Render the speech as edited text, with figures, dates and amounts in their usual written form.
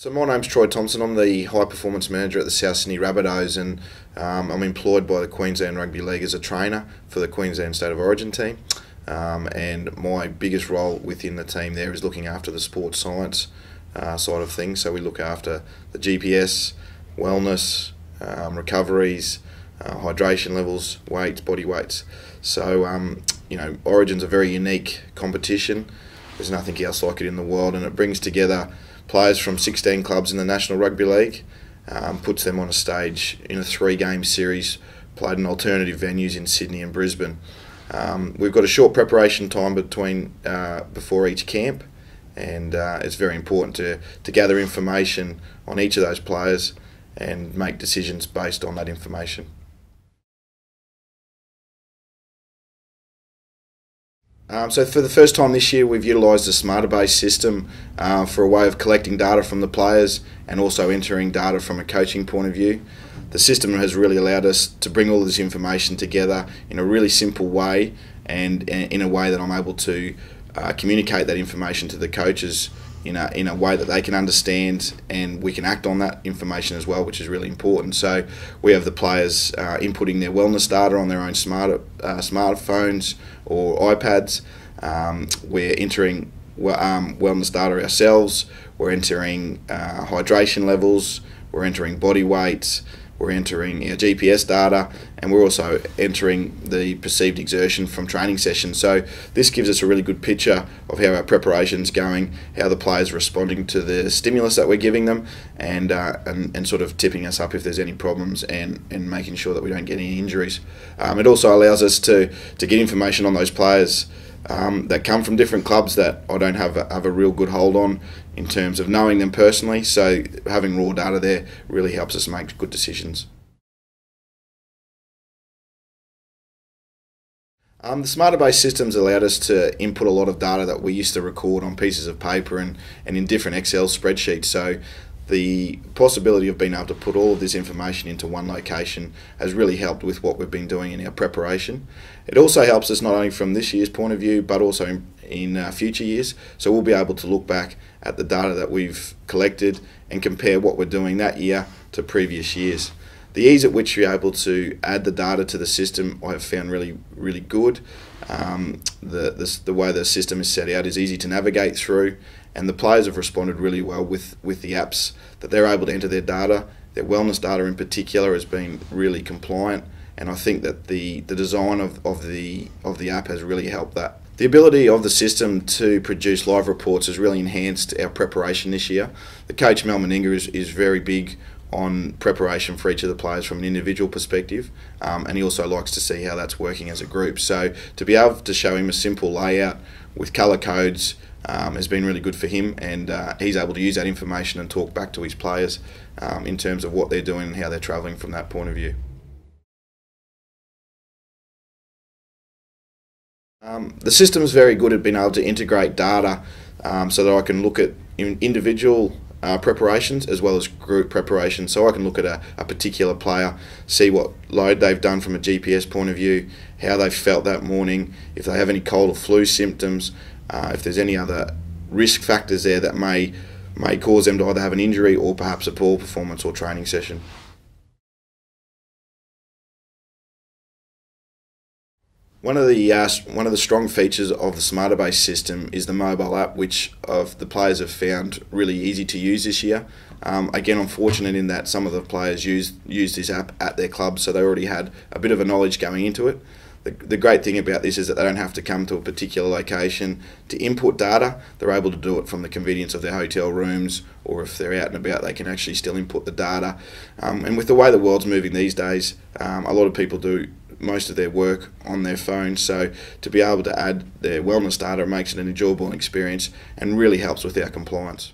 So my name's Troy Thomson. I'm the High Performance Manager at the South Sydney Rabbitohs, and I'm employed by the Queensland Rugby League as a trainer for the Queensland State of Origin team. And my biggest role within the team there is looking after the sports science side of things. So we look after the GPS, wellness, recoveries, hydration levels, weights, body weights. So Origin's a very unique competition. There's nothing else like it in the world, and it brings together players from 16 clubs in the National Rugby League, puts them on a stage in a 3-game series played in alternative venues in Sydney and Brisbane. We've got a short preparation time before each camp, and it's very important to gather information on each of those players and make decisions based on that information. So for the first time this year, we've utilised the Smartabase system for a way of collecting data from the players and also entering data from a coaching point of view. The system has really allowed us to bring all of this information together in a really simple way, and in a way that I'm able to communicate that information to the coaches in a way that they can understand, and we can act on that information as well, which is really important. So we have the players inputting their wellness data on their own smartphones or iPads. We're entering wellness data ourselves. We're entering hydration levels. We're entering body weights. We're entering our GPS data, and we're also entering the perceived exertion from training sessions. So this gives us a really good picture of how our preparation's going, how the players are responding to the stimulus that we're giving them, and sort of tipping us up if there's any problems, and making sure that we don't get any injuries. It also allows us to get information on those players that come from different clubs that I don't have a real good hold on in terms of knowing them personally. So having raw data there really helps us make good decisions. The Smartabase systems allowed us to input a lot of data that we used to record on pieces of paper and in different Excel spreadsheets. So the possibility of being able to put all of this information into one location has really helped with what we've been doing in our preparation. It also helps us not only from this year's point of view, but also in future years. So we'll be able to look back at the data that we've collected and compare what we're doing that year to previous years. The ease at which you're able to add the data to the system I have found really good. The way the system is set out is easy to navigate through, and the players have responded really well with the apps that they're able to enter their data. Their wellness data in particular has been really compliant, and I think that the design of the app has really helped that. The ability of the system to produce live reports has really enhanced our preparation this year. The coach Mel Meninga is very big on preparation for each of the players from an individual perspective, and he also likes to see how that's working as a group. So to be able to show him a simple layout with colour codes has been really good for him, and he's able to use that information and talk back to his players in terms of what they're doing and how they're travelling from that point of view. The system is very good at being able to integrate data so that I can look at individual preparations as well as group preparations. So I can look at a particular player, see what load they've done from a GPS point of view, how they've felt that morning, if they have any cold or flu symptoms, if there's any other risk factors there that may cause them to either have an injury or perhaps a poor performance or training session. One of the strong features of the Smartabase system is the mobile app, which the players have found really easy to use this year. Again, I'm fortunate in that some of the players used this app at their club, so they already had a bit of a knowledge going into it. The great thing about this is that they don't have to come to a particular location to input data. They're able to do it from the convenience of their hotel rooms, or if they're out and about, they can actually still input the data. And with the way the world's moving these days, a lot of people do most of their work on their phone, so to be able to add their wellness data makes it an enjoyable experience and really helps with our compliance.